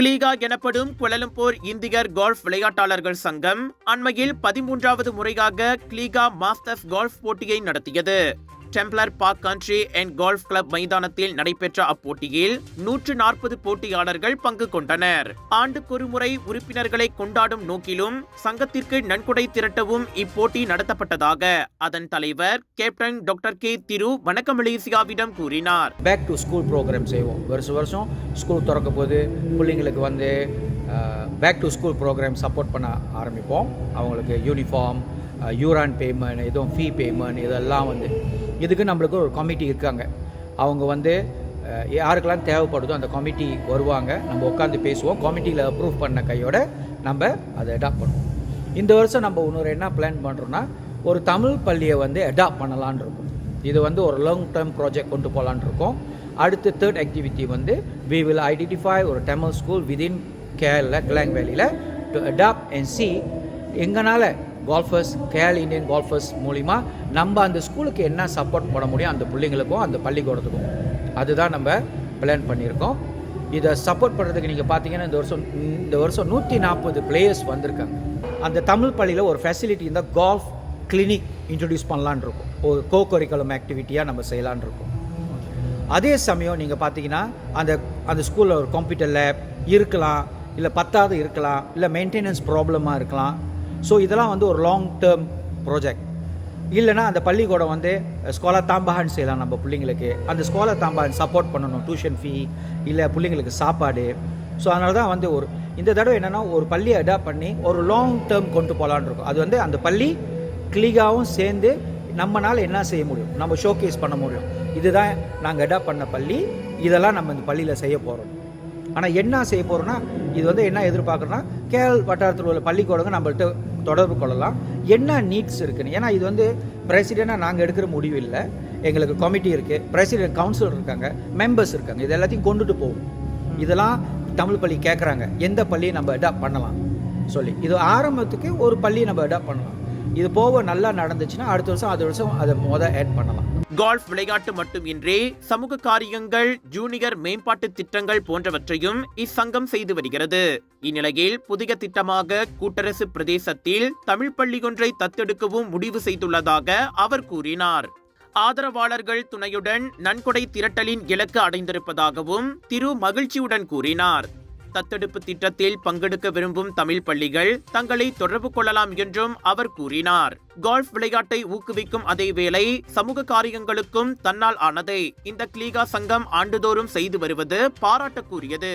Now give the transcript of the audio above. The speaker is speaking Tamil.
கிளீகா எனப்படும் குலாலம்பூர் இந்தியர் கோல்ஃப் விளையாட்டாளர்கள் சங்கம் அண்மையில் 13வது முறையாக கிளீகா மாஸ்டர்ஸ் கோல்ஃப் போட்டியை நடத்தியது. Templar park country and golf club மைதானத்தில் நடைபெற்ற அப்போட்டியில் 140 போட்டியாளர்கள் பங்கு கொண்டனர். ஆண்டுக்கொரு முறை உறுப்பினர்களை கொண்டாடும் நோக்கிலும் சங்கத்திற்கு நன்கொடை திரட்டவும் இப்போட்டி நடத்தப்பட்டதாக அதன் தலைவர் கேப்டன் டாக்டர் கே திரு வணக்கம் மலேசியாவிடம் கூறினார். பேக் டு ஸ்கூல் ப்ரோக்ராம் செய்வோம். வருஷம் ஸ்கூல் திறக்க போது பிள்ளைங்களுக்கு வந்து back to school programme support பண்ண ஆரம்பிப்போம். அவங்களுக்கு யூனிஃபார்ம், யூரான் பேமெண்ட், எதுவும் ஃபீ பேமெண்ட், இதெல்லாம் வந்து இதுக்கு நம்மளுக்கு ஒரு கமிட்டி இருக்காங்க. அவங்க வந்து யாருக்கெல்லாம் தேவைப்படுதோ அந்த கமிட்டி வருவாங்க. நம்ம உட்காந்து பேசுவோம். கமிட்டியில் அப்ரூவ் பண்ண கையோட நம்ம அதை அடாப்ட் பண்ணுவோம். இந்த வருஷம் நம்ம இன்னொரு என்ன பிளான் பண்ணுறோன்னா, ஒரு தமிழ் பள்ளியை வந்து அடாப்ட் பண்ணலான் இருக்கோம். இது வந்து ஒரு லாங் டேர்ம் ப்ராஜெக்ட் கொண்டு போகலான் இருக்கோம். அடுத்து தேர்ட் ஆக்டிவிட்டி வந்து we will identify ஒரு Tamil school within Kerala Klang வேலியில் டு அடாப்ட் அண்ட் சி எங்கனால கோல்ஃபர்ஸ் கேரள இந்தியன் கோல்ஃபர்ஸ் மூலிமா நம்ம அந்த ஸ்கூலுக்கு என்ன சப்போர்ட் பண்ண முடியும் அந்த பிள்ளைங்களுக்கும் அந்த பள்ளிக்கூடத்துக்கும், அதுதான் நம்ம பிளான் பண்ணியிருக்கோம். இதை சப்போர்ட் பண்ணுறதுக்கு நீங்கள் பார்த்தீங்கன்னா இந்த வருஷம் 140 பிளேயர்ஸ் வந்திருக்காங்க. அந்த தமிழ் பள்ளியில் ஒரு ஃபெசிலிட்டி இருந்தால் கோல்ஃப் கிளினிக் இன்ட்ரடியூஸ் பண்ணலான் இருக்கும். ஒரு கரிக்குலம் ஆக்டிவிட்டியாக நம்ம செய்யலான் இருக்கோம். அதே சமயம் நீங்கள் பார்த்தீங்கன்னா அந்த ஸ்கூலில் ஒரு கம்ப்யூட்டர் லேப் இருக்கலாம், இல்லை பத்தாவது இருக்கலாம், இல்லை மெயின்டெனன்ஸ் ப்ராப்ளமாக இருக்கலாம். ஸோ இதெல்லாம் வந்து ஒரு லாங் டேர்ம் ப்ராஜெக்ட். இல்லைனா அந்த பள்ளிக்கூடம் வந்து ஸ்காலர் தாம்பாகன் செய்யலாம். நம்ம பிள்ளைங்களுக்கு அந்த ஸ்காலர் தாம்பாகன் சப்போர்ட் பண்ணணும், டியூஷன் ஃபீ இல்லை பிள்ளைங்களுக்கு சாப்பாடு. ஸோ அதனால தான் வந்து இந்த தடவை என்னென்னா ஒரு பள்ளியை அடாப்ட் பண்ணி ஒரு லாங் டேர்ம் கொண்டு போகலான் இருக்கும். அது வந்து அந்த பள்ளி கிளிகாவும் சேர்ந்து நம்மளால் என்ன செய்ய முடியும், நம்ம ஷோகேஸ் பண்ண முடியும். இதுதான் நாங்கள் அடாப்ட் பண்ண பள்ளி, இதெல்லாம் நம்ம இந்த பள்ளியில் செய்ய போகிறோம். ஆனால் என்ன செய்ய போகிறோன்னா, இது வந்து என்ன எதிர்பார்க்குறோன்னா, கேரள் வட்டாரத்தில் உள்ள பள்ளிக்கூடங்க நம்மள்கிட்ட தொடர்பு கொள்ளலாம், என்ன நீட்ஸ் இருக்குன்னு. ஏன்னா இது வந்து பிரசிடெண்ட்டாக நாங்கள் எடுக்கிற முடிவு இல்லை. எங்களுக்கு கமிட்டி இருக்குது, பிரசிடென்ட் கவுன்சிலர் இருக்காங்க, மெம்பர்ஸ் இருக்காங்க. இது எல்லாத்தையும் கொண்டுட்டு போகும். இதெல்லாம் தமிழ் பள்ளி கேட்குறாங்க, எந்த பள்ளியை நம்ம அடாப்ட் பண்ணலாம் சொல்லி. இது ஆரம்பத்துக்கு ஒரு பள்ளியை நம்ம அடாப்ட் பண்ணலாம். இது போக நல்லா நடந்துச்சுன்னா அடுத்த வருஷம் அதை ஆட் பண்ணலாம். கோல்ஃப் விளையாட்டு மட்டுமின்றி சமூக காரியங்கள், ஜூனியர் மேம்பாட்டு திட்டங்கள் போன்றவற்றையும் இச்சங்கம் செய்து வருகிறது. இந்நிலையில் புதிய திட்டமாக கூட்டரசு பிரதேசத்தில் தமிழ் பள்ளி ஒன்றை தத்தெடுக்கவும் முடிவு செய்துள்ளதாக அவர் கூறினார். ஆதரவாளர்கள் துணையுடன் நன்கொடை திரட்டலின் இலக்கு அடைந்திருப்பதாகவும் திரு மகிழ்ச்சியுடன் கூறினார். தத்தெடுப்பு திட்டத்தில் பங்கெடுக்க விரும்பும் தமிழ் பள்ளிகள் தங்களை தொடர்பு கொள்ளலாம் என்றும் அவர் கூறினார். கோல்ஃப் விளையாட்டை ஊக்குவிக்கும் அதேவேளை சமூக காரியங்களுக்கும் தன்னால் ஆனதை இந்த கிளீகா சங்கம் ஆண்டுதோறும் செய்து வருவது பாராட்டக்கூடியது.